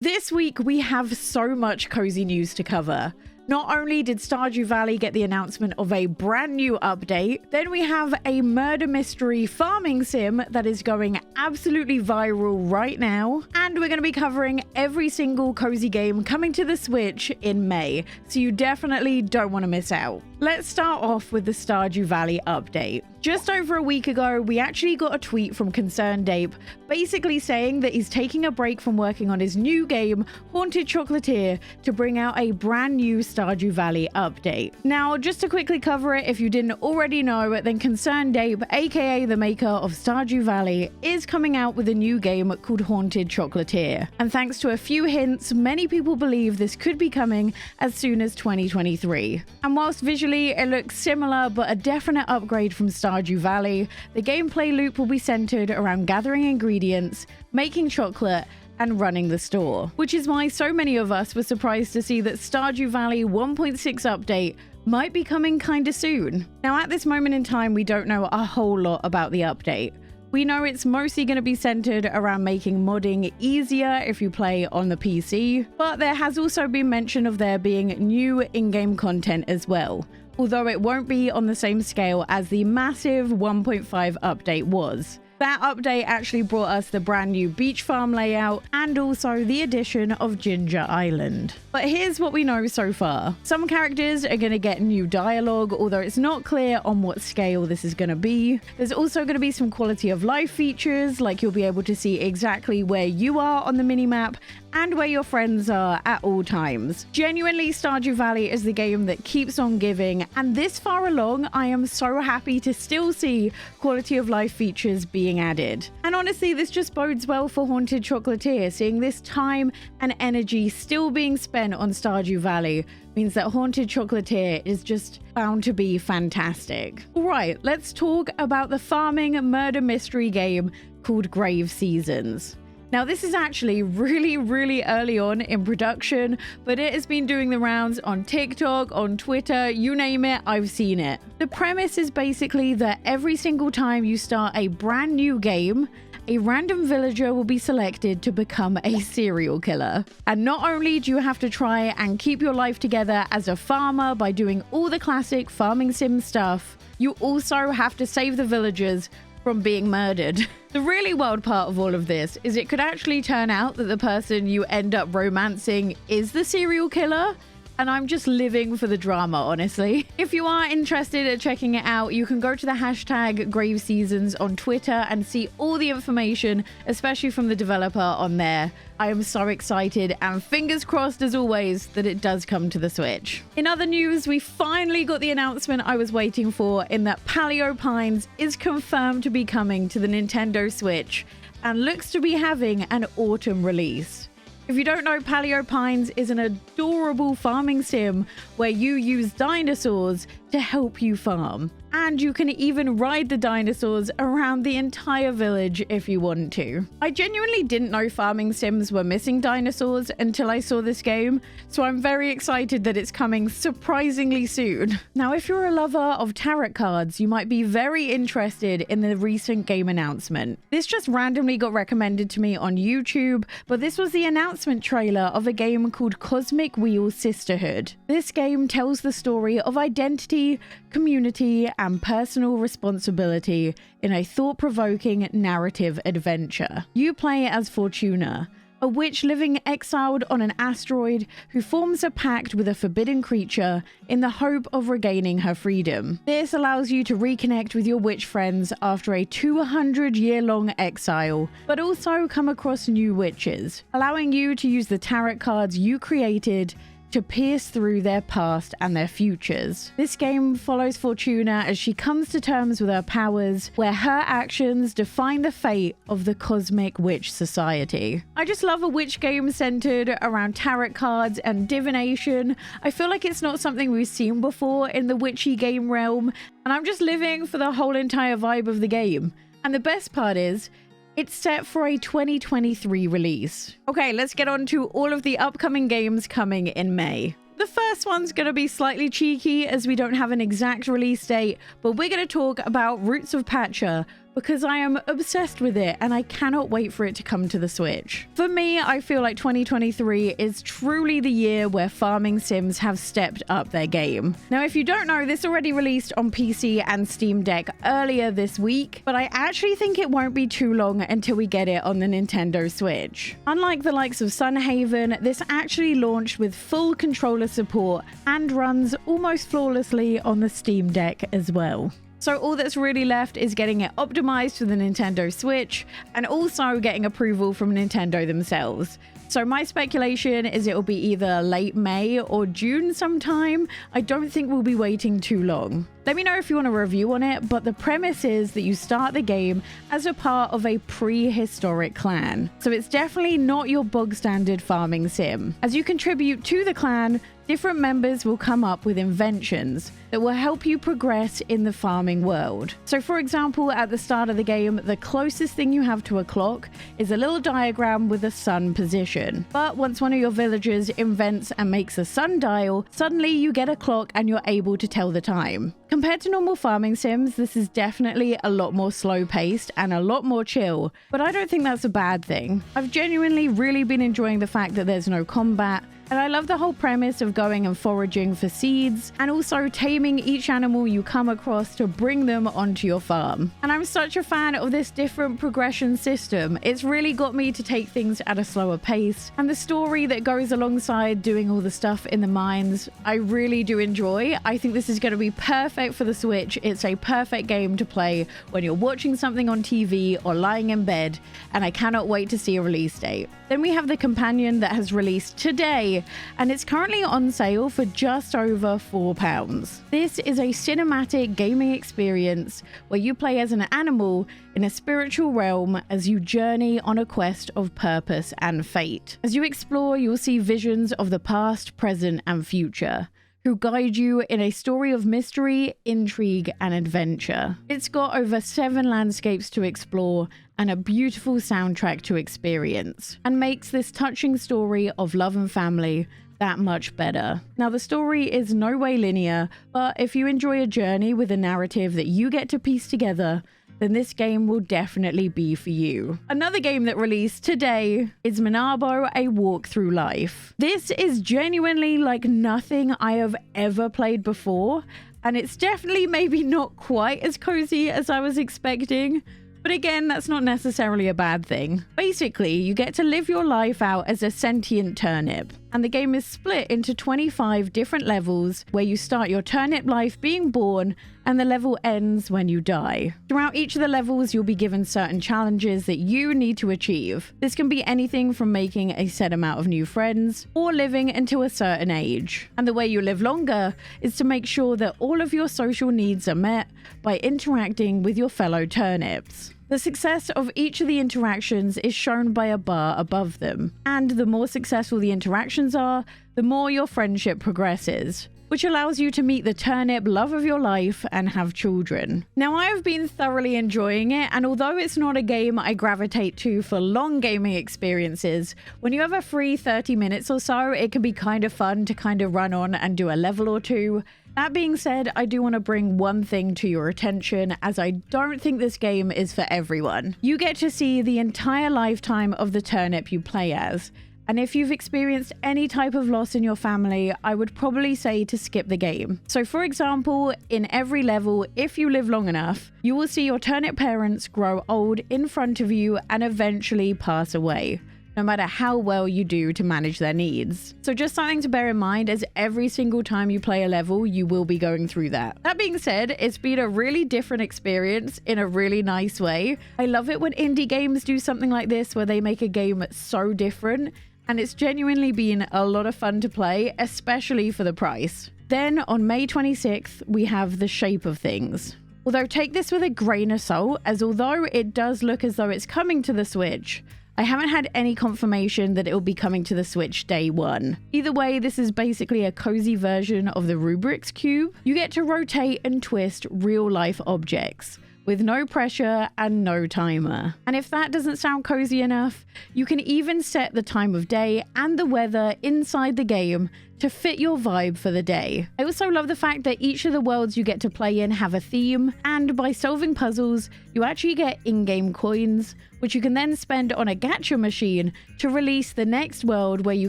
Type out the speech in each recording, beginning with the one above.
This week we have so much cozy news to cover. Not only did Stardew Valley get the announcement of a brand new update, then we have a murder mystery farming sim that is going absolutely viral right now, and we're going to be covering every single cozy game coming to the Switch in May, so you definitely don't want to miss out. Let's start off with the Stardew Valley update. Just over a week ago, we actually got a tweet from Concerned Ape basically saying that he's taking a break from working on his new game, Haunted Chocolatier, to bring out a brand new Stardew Valley update. Now, just to quickly cover it, if you didn't already know, then Concerned Ape, aka the maker of Stardew Valley, is coming out with a new game called Haunted Chocolatier. And thanks to a few hints, many people believe this could be coming as soon as 2023. And whilst visually it looks similar but a definite upgrade from Stardew Valley, the gameplay loop will be centered around gathering ingredients, making chocolate, and running the store. Which is why so many of us were surprised to see that Stardew Valley 1.6 update might be coming kinda soon. Now at this moment in time, we don't know a whole lot about the update. We know it's mostly going to be centered around making modding easier if you play on the PC, but there has also been mention of there being new in-game content as well, although it won't be on the same scale as the massive 1.5 update was. That update actually brought us the brand new beach farm layout and also the addition of Ginger Island. But here's what we know so far. Some characters are going to get new dialogue, although it's not clear on what scale this is going to be. There's also going to be some quality of life features, like you'll be able to see exactly where you are on the minimap and where your friends are at all times. Genuinely, Stardew Valley is the game that keeps on giving, and this far along, I am so happy to still see quality of life features being added. And honestly, this just bodes well for Haunted Chocolatier. Seeing this time and energy still being spent on Stardew Valley means that Haunted Chocolatier is just bound to be fantastic. Alright, let's talk about the farming murder mystery game called Grave Seasons. Now, this is actually really early on in production, but it has been doing the rounds on TikTok, on Twitter, you name it, I've seen it. The premise is basically that every single time you start a brand new game, a random villager will be selected to become a serial killer. And not only do you have to try and keep your life together as a farmer by doing all the classic farming sim stuff, you also have to save the villagers from being murdered. The really wild part of all of this is it could actually turn out that the person you end up romancing is the serial killer, and I'm just living for the drama, honestly. If you are interested in checking it out, you can go to the hashtag Grave Seasons on Twitter and see all the information, especially from the developer on there. I am so excited and fingers crossed as always that it does come to the Switch. In other news, we finally got the announcement I was waiting for in that Paleo Pines is confirmed to be coming to the Nintendo Switch and looks to be having an autumn release. If you don't know, Paleo Pines is an adorable farming sim where you use dinosaurs to help you farm. And you can even ride the dinosaurs around the entire village if you want to. I genuinely didn't know farming sims were missing dinosaurs until I saw this game, so I'm very excited that it's coming surprisingly soon. Now, if you're a lover of tarot cards, you might be very interested in the recent game announcement. This just randomly got recommended to me on YouTube, but this was the announcement trailer of a game called Cosmic Wheel Sisterhood. This game tells the story of identity, community, and personal responsibility in a thought-provoking narrative adventure. You play as Fortuna, a witch living exiled on an asteroid who forms a pact with a forbidden creature in the hope of regaining her freedom. This allows you to reconnect with your witch friends after a 200-year-long exile, but also come across new witches, allowing you to use the tarot cards you created to pierce through their past and their futures. This game follows Fortuna as she comes to terms with her powers, where her actions define the fate of the Cosmic Witch Society. I just love a witch game centered around tarot cards and divination. I feel like it's not something we've seen before in the witchy game realm, and I'm just living for the whole entire vibe of the game. And the best part is, it's set for a 2023 release. Okay, let's get on to all of the upcoming games coming in May. The first one's going to be slightly cheeky as we don't have an exact release date, but we're going to talk about Roots of Patcha, because I am obsessed with it and I cannot wait for it to come to the Switch. For me, I feel like 2023 is truly the year where farming sims have stepped up their game. Now, if you don't know, this already released on PC and Steam Deck earlier this week, but I actually think it won't be too long until we get it on the Nintendo Switch. Unlike the likes of Sunhaven, this actually launched with full controller support and runs almost flawlessly on the Steam Deck as well. So all that's really left is getting it optimized for the Nintendo Switch and also getting approval from Nintendo themselves. So my speculation is it will be either late May or June sometime. I don't think we'll be waiting too long. Let me know if you want a review on it, but the premise is that you start the game as a part of a prehistoric clan. So it's definitely not your bog standard farming sim. As you contribute to the clan, different members will come up with inventions that will help you progress in the farming world. So for example, at the start of the game, the closest thing you have to a clock is a little diagram with a sun position. But once one of your villagers invents and makes a sundial, suddenly you get a clock and you're able to tell the time. Compared to normal farming sims, this is definitely a lot more slow paced and a lot more chill, but I don't think that's a bad thing. I've genuinely really been enjoying the fact that there's no combat, and I love the whole premise of going and foraging for seeds and also taming each animal you come across to bring them onto your farm. And I'm such a fan of this different progression system. It's really got me to take things at a slower pace, and the story that goes alongside doing all the stuff in the mines, I really do enjoy. I think this is going to be perfect for the Switch. It's a perfect game to play when you're watching something on TV or lying in bed, and I cannot wait to see a release date. Then we have the companion that has released today, and it's currently on sale for just over £4. This is a cinematic gaming experience where you play as an animal in a spiritual realm as you journey on a quest of purpose and fate. As you explore, you'll see visions of the past, present, and future, who guide you in a story of mystery, intrigue, and adventure. It's got over 7 landscapes to explore and a beautiful soundtrack to experience, and makes this touching story of love and family that much better. Now, the story is no way linear, but if you enjoy a journey with a narrative that you get to piece together, then this game will definitely be for you. Another game that released today is Minabo, A Walk Through Life. This is genuinely like nothing I have ever played before, and it's definitely maybe not quite as cozy as I was expecting. But again, that's not necessarily a bad thing. Basically, you get to live your life out as a sentient turnip, and the game is split into 25 different levels where you start your turnip life being born and the level ends when you die. Throughout each of the levels, you'll be given certain challenges that you need to achieve. This can be anything from making a set amount of new friends or living until a certain age. And the way you live longer is to make sure that all of your social needs are met by interacting with your fellow turnips. The success of each of the interactions is shown by a bar above them, and the more successful the interactions are, the more your friendship progresses, which allows you to meet the turnip love of your life and have children. Now, I have been thoroughly enjoying it, and although it's not a game I gravitate to for long gaming experiences, when you have a free 30 minutes or so, it can be kind of fun to kind of run on and do a level or two. That being said, I do want to bring one thing to your attention, as I don't think this game is for everyone. You get to see the entire lifetime of the turnip you play as, and if you've experienced any type of loss in your family, I would probably say to skip the game. So for example, in every level, if you live long enough, you will see your turnip parents grow old in front of you and eventually pass away, no matter how well you do to manage their needs. So just something to bear in mind, as every single time you play a level, you will be going through that. That being said, it's been a really different experience in a really nice way. I love it when indie games do something like this, where they make a game so different, and it's genuinely been a lot of fun to play, especially for the price. Then on May 26th, we have The Shape of Things. Although take this with a grain of salt, as although it does look as though it's coming to the Switch, I haven't had any confirmation that it will be coming to the Switch day one. Either way, this is basically a cozy version of the Rubik's Cube. You get to rotate and twist real-life objects with no pressure and no timer. And if that doesn't sound cozy enough, you can even set the time of day and the weather inside the game to fit your vibe for the day. I also love the fact that each of the worlds you get to play in have a theme, and by solving puzzles, you actually get in-game coins, which you can then spend on a gacha machine to release the next world where you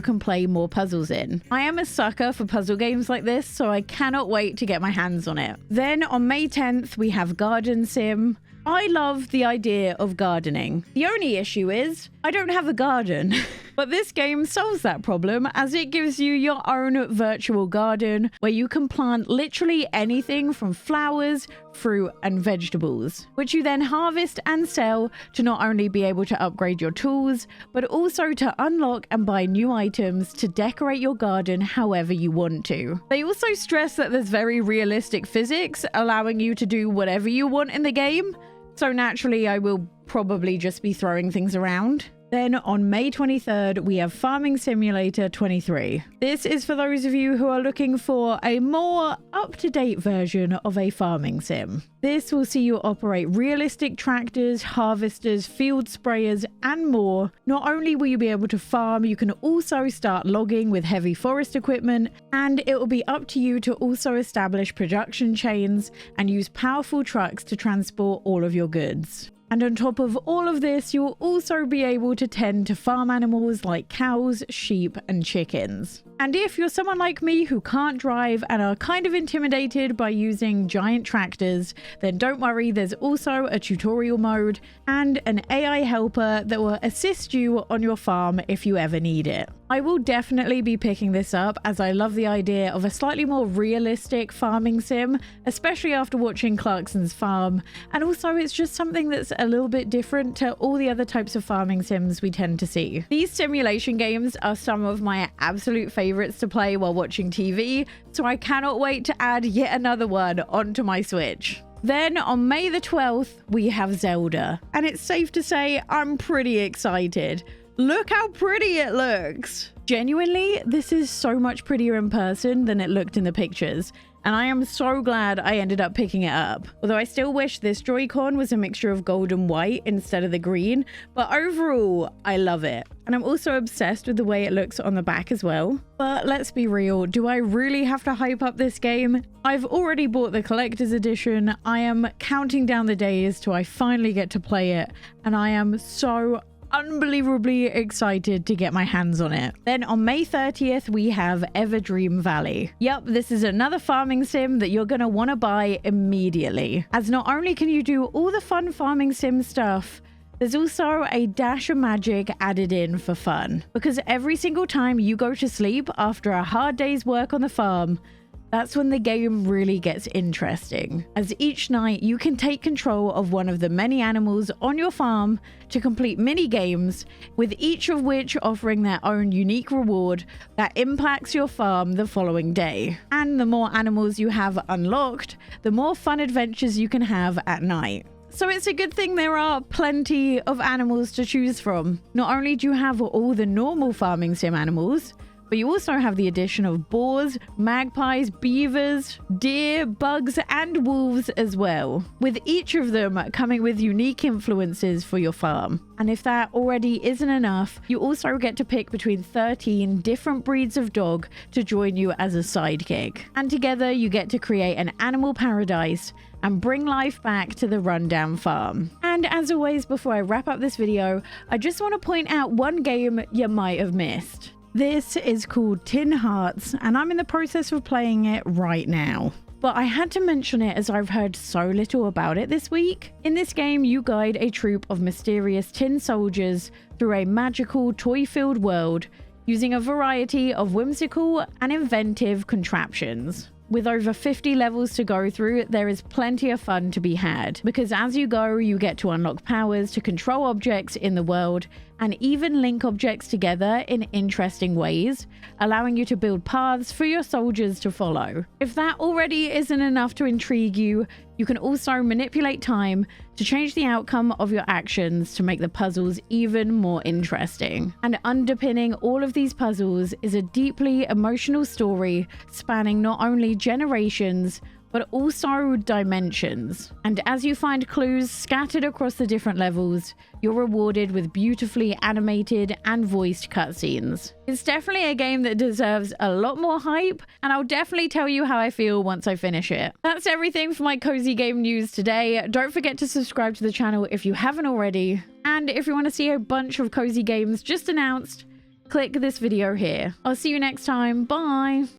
can play more puzzles in. I am a sucker for puzzle games like this, so I cannot wait to get my hands on it. Then on May 10th, we have Garden Sim. I love the idea of gardening. The only issue is I don't have a garden. But this game solves that problem as it gives you your own virtual garden where you can plant literally anything from flowers, fruit and vegetables, which you then harvest and sell to not only be able to upgrade your tools, but also to unlock and buy new items to decorate your garden however you want to. They also stress that there's very realistic physics, allowing you to do whatever you want in the game. So naturally, I will probably just be throwing things around. Then on May 23rd, we have Farming Simulator 23. This is for those of you who are looking for a more up-to-date version of a farming sim. This will see you operate realistic tractors, harvesters, field sprayers, and more. Not only will you be able to farm, you can also start logging with heavy forest equipment, and it will be up to you to also establish production chains and use powerful trucks to transport all of your goods. And on top of all of this, you will also be able to tend to farm animals like cows, sheep, and chickens. And if you're someone like me who can't drive and are kind of intimidated by using giant tractors, then don't worry, there's also a tutorial mode and an AI helper that will assist you on your farm if you ever need it. I will definitely be picking this up as I love the idea of a slightly more realistic farming sim, especially after watching Clarkson's Farm, and also it's just something that's a little bit different to all the other types of farming sims we tend to see. These simulation games are some of my absolute favorites to play while watching TV, so I cannot wait to add yet another one onto my Switch. Then on May the 12th, we have Zelda, and it's safe to say I'm pretty excited. Look how pretty it looks! Genuinely, this is so much prettier in person than it looked in the pictures, and I am so glad I ended up picking it up. Although I still wish this Joy-Con was a mixture of gold and white instead of the green, but overall, I love it. And I'm also obsessed with the way it looks on the back as well. But let's be real, do I really have to hype up this game? I've already bought the collector's edition, I am counting down the days till I finally get to play it, and I am so unbelievably excited to get my hands on it. Then on May 30th, we have Everdream Valley. Yep, this is another farming sim that you're gonna want to buy immediately, as not only can you do all the fun farming sim stuff, there's also a dash of magic added in for fun, because every single time you go to sleep after a hard day's work on the farm, that's when the game really gets interesting, as each night you can take control of one of the many animals on your farm to complete mini games, with each of which offering their own unique reward that impacts your farm the following day. And the more animals you have unlocked, the more fun adventures you can have at night. So it's a good thing there are plenty of animals to choose from. Not only do you have all the normal farming sim animals, but you also have the addition of boars, magpies, beavers, deer, bugs, and wolves as well, with each of them coming with unique influences for your farm. And if that already isn't enough, you also get to pick between 13 different breeds of dog to join you as a sidekick. And together you get to create an animal paradise and bring life back to the rundown farm. And as always, before I wrap up this video, I just want to point out one game you might have missed. This is called Tin Hearts, and I'm in the process of playing it right now. But I had to mention it as I've heard so little about it this week. In this game, you guide a troop of mysterious tin soldiers through a magical, toy-filled world using a variety of whimsical and inventive contraptions. With over 50 levels to go through, there is plenty of fun to be had, because as you go, you get to unlock powers to control objects in the world and even link objects together in interesting ways, allowing you to build paths for your soldiers to follow. If that already isn't enough to intrigue you, you can also manipulate time to change the outcome of your actions to make the puzzles even more interesting. And underpinning all of these puzzles is a deeply emotional story spanning not only generations, but also dimensions. And as you find clues scattered across the different levels, you're rewarded with beautifully animated and voiced cutscenes. It's definitely a game that deserves a lot more hype, and I'll definitely tell you how I feel once I finish it. That's everything for my cozy game news today. Don't forget to subscribe to the channel if you haven't already. And if you want to see a bunch of cozy games just announced, click this video here. I'll see you next time. Bye!